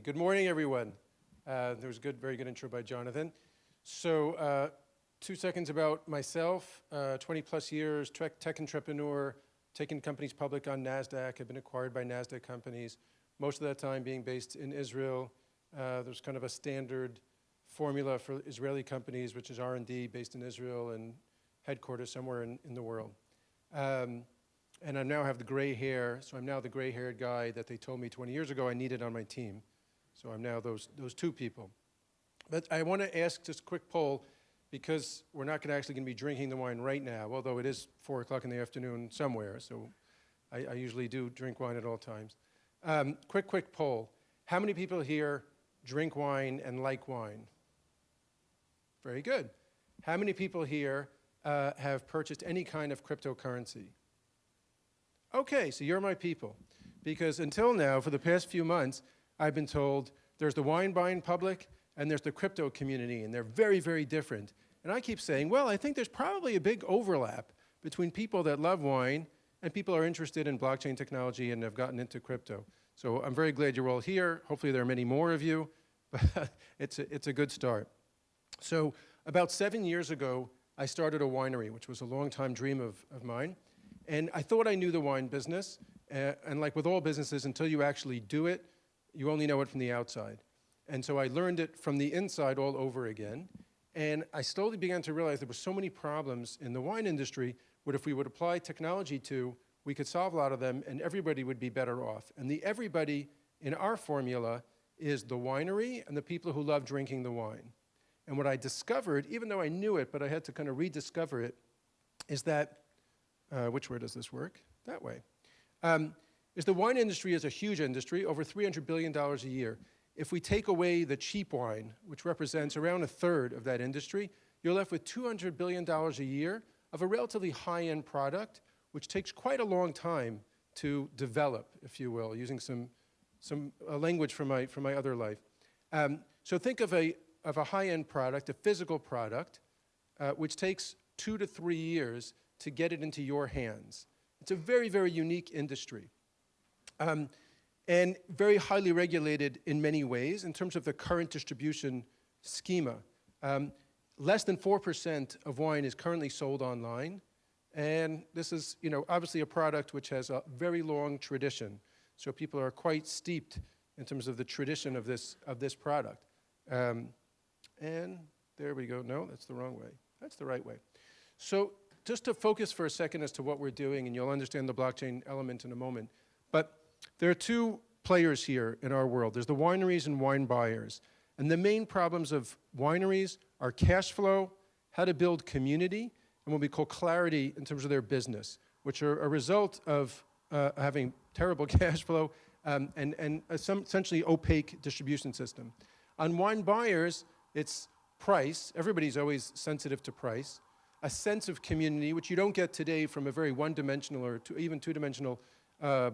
Good morning, everyone. There was a very good intro by Jonathan. So 2 seconds about myself, 20 plus years, tech entrepreneur, taking companies public on NASDAQ, have been acquired by NASDAQ companies, most of that time being based in Israel. There's kind of a standard formula for Israeli companies, which is R&D based in Israel and headquarters somewhere in the world. And I now have the gray hair, so I'm now the gray-haired guy that they told me 20 years ago I needed on my team. So I'm now those two people. But I want to ask just a quick poll, because we're not actually going to be drinking the wine right now, although it is 4 o'clock in the afternoon somewhere, so I usually do drink wine at all times. Quick poll. How many people here drink wine and like wine? Very good. How many people here have purchased any kind of cryptocurrency? Okay, so you're my people. Because until now, for the past few months, I've been told there's the wine buying public and there's the crypto community, and they're very, very different. And I keep saying, well, I think there's probably a big overlap between people that love wine and people are interested in blockchain technology and have gotten into crypto. So I'm very glad you're all here. Hopefully there are many more of you, but it's a good start. So about 7 years ago, I started a winery, which was a long-time dream of mine. And I thought I knew the wine business. And like with all businesses, until you actually do it, you only know it from the outside. And so I learned it from the inside all over again. And I slowly began to realize there were so many problems in the wine industry, what if we would apply technology to, we could solve a lot of them and everybody would be better off. And the everybody in our formula is the winery and the people who love drinking the wine. And what I discovered, even though I knew it, but I had to kind of rediscover it, is that, which way does this work? That way. Is the wine industry is a huge industry, over $300 billion a year. If we take away the cheap wine, which represents around a third of that industry, you're left with $200 billion a year of a relatively high-end product, which takes quite a long time to develop, if you will, using some language from my other life. So think of a high-end product, a physical product, which takes 2 to 3 years to get it into your hands. It's a very, very unique industry. And very highly regulated in many ways in terms of the current distribution schema. Less than 4% of wine is currently sold online. And this is, obviously a product which has a very long tradition. So people are quite steeped in terms of the tradition of this product. And there we go. No, that's the wrong way. That's the right way. So just to focus for a second as to what we're doing, and you'll understand the blockchain element in a moment. But there are two players here in our world. There's the wineries and wine buyers. And the main problems of wineries are cash flow, how to build community, and what we call clarity in terms of their business, which are a result of having terrible cash flow and some essentially opaque distribution system. On wine buyers, it's price. Everybody's always sensitive to price. A sense of community, which you don't get today from a very one-dimensional or even two-dimensional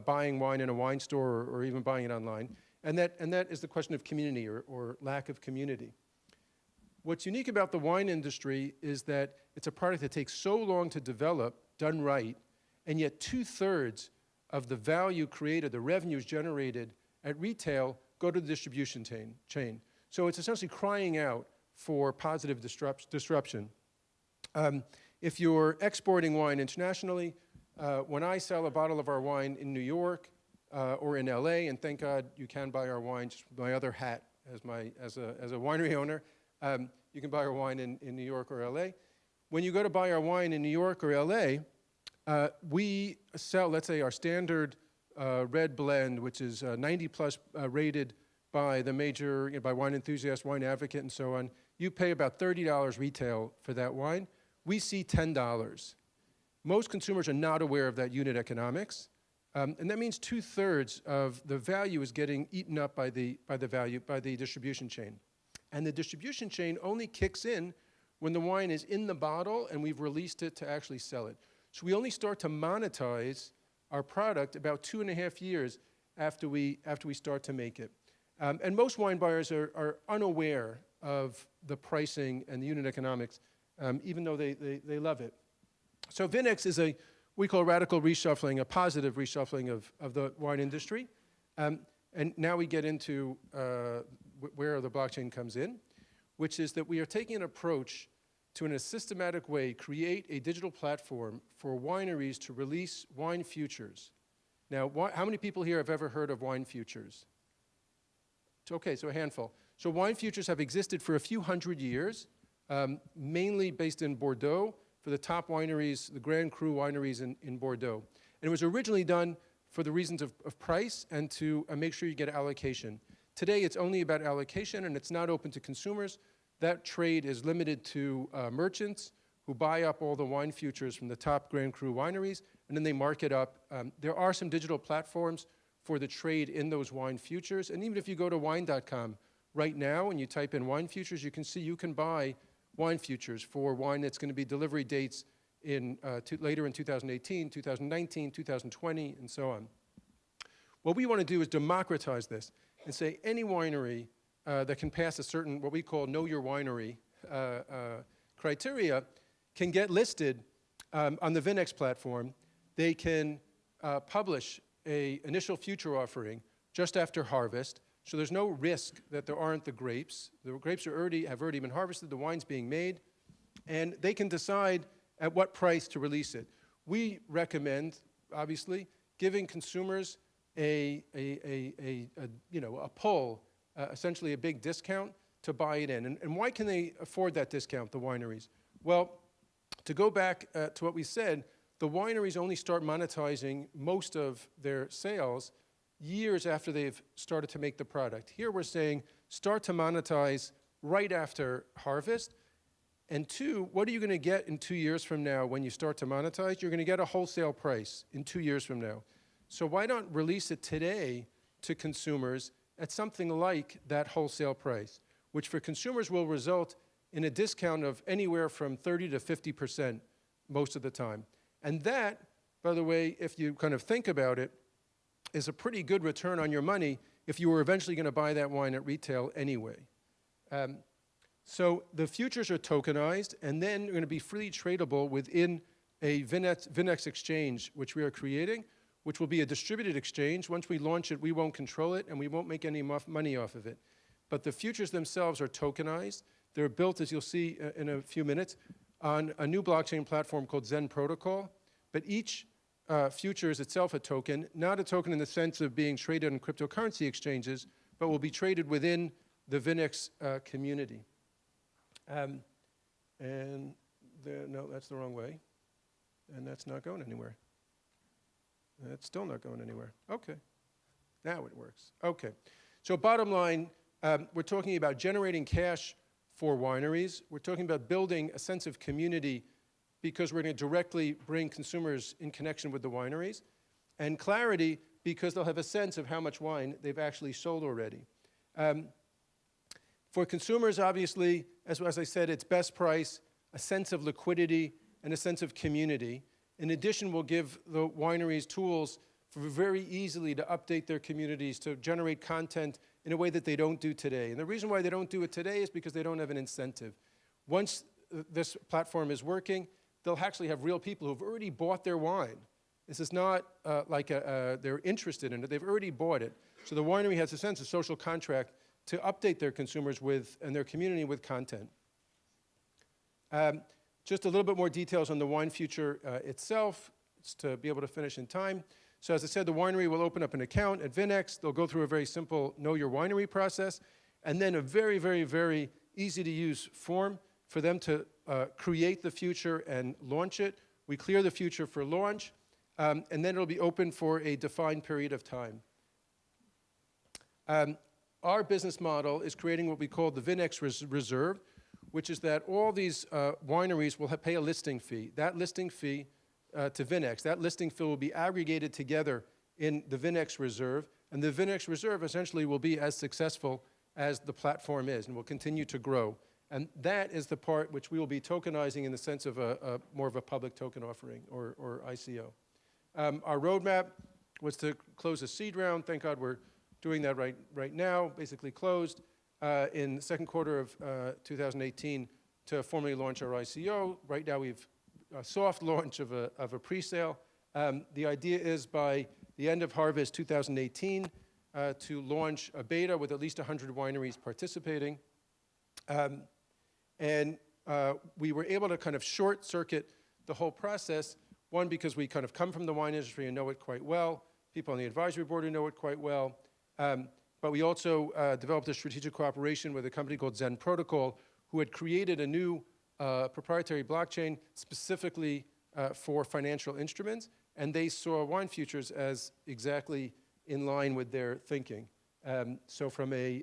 buying wine in a wine store or even buying it online. And that is the question of community or lack of community. What's unique about the wine industry is that it's a product that takes so long to develop, done right, and yet 2/3 of the value created, the revenues generated at retail go to the distribution chain. So it's essentially crying out for positive disruption. If you're exporting wine internationally, when I sell a bottle of our wine in New York or in LA, and thank God you can buy our wine, just my other hat as a winery owner, you can buy our wine in New York or LA. When you go to buy our wine in New York or LA, we sell, let's say, our standard red blend, which is 90 plus rated by the major, by Wine Enthusiast, Wine Advocate, and so on. You pay about $30 retail for that wine. We see $10. Most consumers are not aware of that unit economics, and that means 2/3 of the value is getting eaten up by the distribution chain. And the distribution chain only kicks in when the wine is in the bottle and we've released it to actually sell it. So we only start to monetize our product about 2.5 years after we start to make it. And most wine buyers are unaware of the pricing and the unit economics, even though they love it. So VinX is we call radical reshuffling, a positive reshuffling of the wine industry. And now we get into where the blockchain comes in, which is that we are taking an approach to, in a systematic way, create a digital platform for wineries to release wine futures. Now, how many people here have ever heard of wine futures? Okay, so a handful. So wine futures have existed for a few hundred years, mainly based in Bordeaux for the top wineries, the Grand Cru wineries in Bordeaux. And it was originally done for the reasons of price and to make sure you get allocation. Today, it's only about allocation, and it's not open to consumers. That trade is limited to merchants who buy up all the wine futures from the top Grand Cru wineries, and then they mark it up. There are some digital platforms for the trade in those wine futures, and even if you go to wine.com right now and you type in wine futures, you can see you can buy wine futures for wine that's going to be delivery dates in later in 2018, 2019, 2020, and so on. What we want to do is democratize this and say any winery that can pass a certain, what we call know your winery criteria, can get listed on the VinX platform. They can publish an initial future offering just after harvest, so there's no risk that there aren't the grapes. The grapes have already been harvested, the wine's being made, and they can decide at what price to release it. We recommend, obviously, giving consumers a pull, essentially a big discount to buy it in. And why can they afford that discount, the wineries? Well, to go back to what we said, the wineries only start monetizing most of their sales years after they've started to make the product. Here we're saying start to monetize right after harvest. And two, what are you going to get in 2 years from now when you start to monetize? You're going to get a wholesale price in 2 years from now. So why not release it today to consumers at something like that wholesale price, which for consumers will result in a discount of anywhere from 30 to 50% most of the time. And that, by the way, if you kind of think about it, is a pretty good return on your money if you were eventually going to buy that wine at retail anyway. So the futures are tokenized, and then they're going to be freely tradable within a VinX exchange, which we are creating, which will be a distributed exchange. Once we launch it, we won't control it, and we won't make any money off of it. But the futures themselves are tokenized. They're built, as you'll see in a few minutes, on a new blockchain platform called Zen Protocol. But each future is itself a token, not a token in the sense of being traded on cryptocurrency exchanges, but will be traded within the VinX community. No, that's the wrong way. And that's not going anywhere. That's still not going anywhere. Okay. Now it works. Okay. So bottom line, we're talking about generating cash for wineries. We're talking about building a sense of community because we're going to directly bring consumers in connection with the wineries. And clarity because they'll have a sense of how much wine they've actually sold already. For consumers, obviously, as I said, it's best price, a sense of liquidity, and a sense of community. In addition, we'll give the wineries tools for very easily to update their communities, to generate content in a way that they don't do today. And the reason why they don't do it today is because they don't have an incentive. Once this platform is working, they'll actually have real people who've already bought their wine. This is not like they're interested in it. They've already bought it. So the winery has a sense of social contract to update their consumers with and their community with content. Just a little bit more details on the wine future itself. It's to be able to finish in time. So as I said, the winery will open up an account at VinX. They'll go through a very simple know your winery process, and then a very, very, very easy to use form for them to create the future and launch it. We clear the future for launch, and then it'll be open for a defined period of time. Our business model is creating what we call the VinX Reserve, which is that all these wineries will pay a listing fee. That listing fee to VinX, that listing fee will be aggregated together in the VinX Reserve, and the VinX Reserve essentially will be as successful as the platform is and will continue to grow. And that is the part which we will be tokenizing in the sense of more of a public token offering or ICO. Our roadmap was to close a seed round. Thank God we're doing that right now, basically closed in the second quarter of 2018 to formally launch our ICO. Right now we've a soft launch of a pre-sale. The idea is by the end of harvest 2018, to launch a beta with at least 100 wineries participating. We were able to kind of short circuit the whole process, one, because we kind of come from the wine industry and know it quite well, people on the advisory board who know it quite well, but we also developed a strategic cooperation with a company called Zen Protocol, who had created a new proprietary blockchain specifically for financial instruments, and they saw wine futures as exactly in line with their thinking. So from a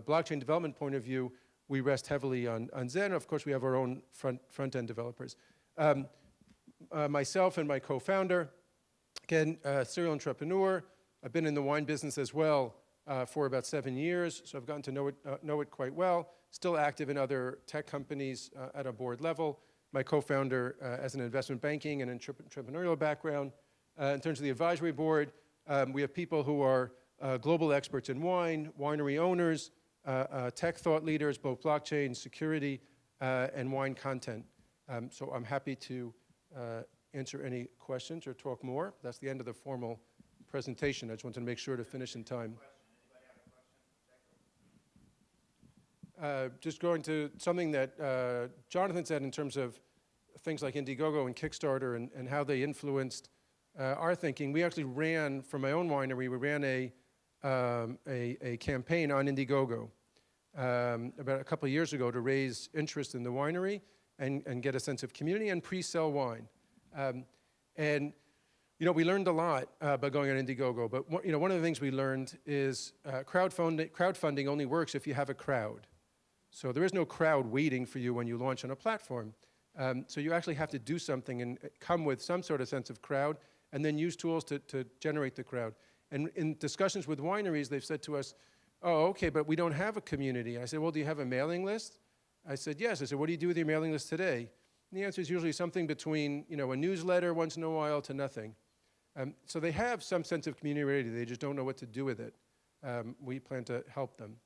blockchain development point of view, we rest heavily on Zen. Of course, we have our own front-end developers. Myself and my co-founder, again, serial entrepreneur. I've been in the wine business as well for about 7 years, so I've gotten to know it quite well. Still active in other tech companies at a board level. My co-founder has an investment banking and entrepreneurial background. In terms of the advisory board, we have people who are global experts in wine, winery owners, tech thought leaders, both blockchain, security, and wine content. So I'm happy to answer any questions or talk more. That's the end of the formal presentation. I just wanted to make sure to finish in time. Just going to something that Jonathan said in terms of things like Indiegogo and Kickstarter and how they influenced our thinking. We actually ran, for my own winery, we ran a campaign on Indiegogo about a couple of years ago to raise interest in the winery and get a sense of community and pre-sell wine. And we learned a lot by going on Indiegogo, but one of the things we learned is crowdfunding only works if you have a crowd. So there is no crowd waiting for you when you launch on a platform. So you actually have to do something and come with some sort of sense of crowd and then use tools to generate the crowd. And in discussions with wineries, they've said to us, oh, okay, but we don't have a community. I said, well, do you have a mailing list? I said, yes. I said, what do you do with your mailing list today? And the answer is usually something between a newsletter once in a while to nothing. So they have some sense of community already. They just don't know what to do with it. We plan to help them.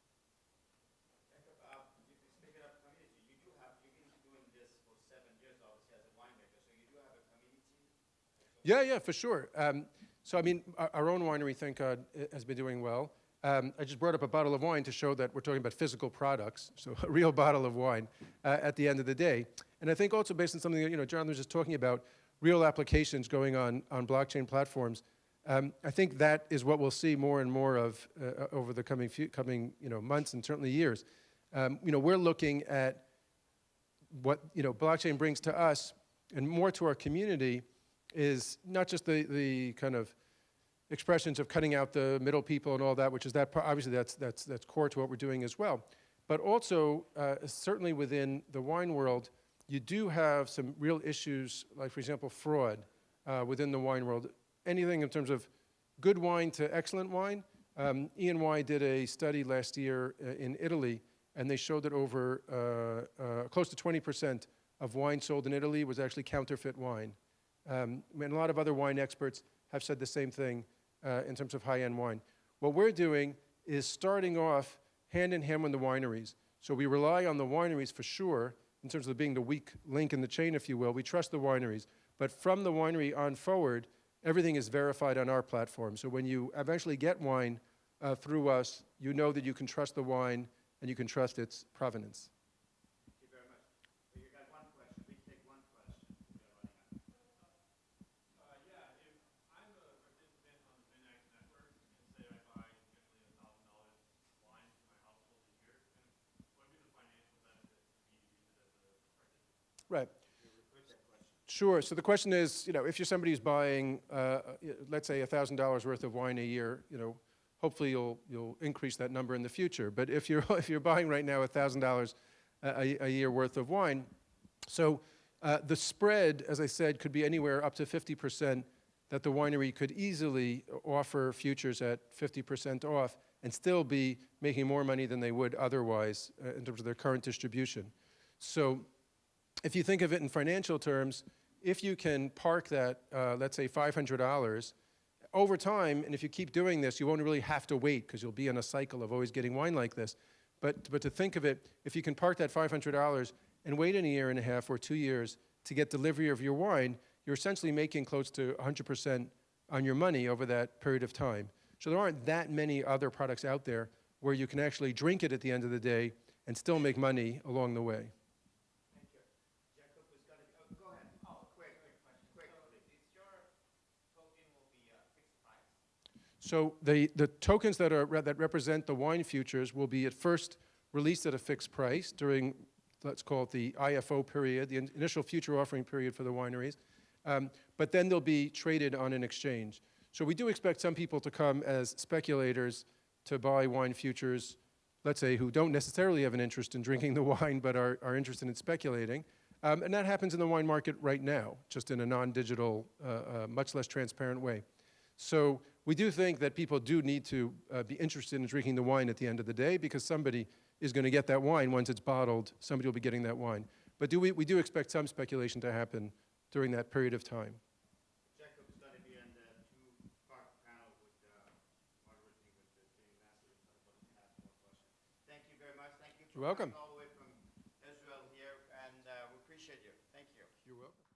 Speaking of community, you've been doing this for 7 years, obviously, as a winemaker, so you do have a community? Yeah, for sure. So I mean, our own winery, thank God, has been doing well. I just brought up a bottle of wine to show that we're talking about physical products, so a real bottle of wine at the end of the day. And I think also based on something that Jonathan was just talking about, real applications going on blockchain platforms. I think that is what we'll see more and more of over the coming months and certainly years. We're looking at what blockchain brings to us and more to our community is not just the kind of expressions of cutting out the middle people and all that, which is obviously that's core to what we're doing as well. But also, certainly within the wine world, you do have some real issues, like for example, fraud within the wine world. Anything in terms of good wine to excellent wine. E&Y did a study last year in Italy, and they showed that over close to 20% of wine sold in Italy was actually counterfeit wine. And a lot of other wine experts have said the same thing in terms of high-end wine. What we're doing is starting off hand in hand with the wineries. So we rely on the wineries for sure, in terms of being the weak link in the chain, if you will. We trust the wineries. But from the winery on forward, everything is verified on our platform. So when you eventually get wine through us, you know that you can trust the wine and you can trust its provenance. Thank you very much. So you got one question. We take one question. Yeah, if I'm a participant on the VinX network and say I buy generally $1,000 wine for my household a year, what would be the financial benefit for me to use it as a participant? Right. Sure. So the question is, if you're somebody who's buying, let's say, $1,000 worth of wine a year, hopefully you'll increase that number in the future. But if you're buying right now $1,000 a year worth of wine, so the spread, as I said, could be anywhere up to 50% that the winery could easily offer futures at 50% off and still be making more money than they would otherwise in terms of their current distribution. So if you think of it in financial terms, if you can park that, let's say $500, over time, and if you keep doing this, you won't really have to wait because you'll be in a cycle of always getting wine like this. But to think of it, if you can park that $500 and wait in a year and a half or 2 years to get delivery of your wine, you're essentially making close to 100% on your money over that period of time. So there aren't that many other products out there where you can actually drink it at the end of the day and still make money along the way. Thank you. Jacob was going to, oh, go ahead. Oh, quick question. Quick, please. Is your token will be a fixed price? So the tokens that represent the wine futures will be at first released at a fixed price during, let's call it the IFO period, the initial future offering period for the wineries. But then they'll be traded on an exchange. So we do expect some people to come as speculators to buy wine futures, let's say, who don't necessarily have an interest in drinking the wine, but are interested in speculating. And that happens in the wine market right now, just in a non-digital, much less transparent way. So we do think that people do need to be interested in drinking the wine at the end of the day, because somebody is going to get that wine once it's bottled. Somebody will be getting that wine. But we do expect some speculation to happen during that period of time. Jacob is going to be on the two-part panel with moderating with the Jane Master. He's going to ask more questions. Thank you very much. Thank you for You're welcome. coming all the way from Israel here, and we appreciate you. Thank you. You're welcome.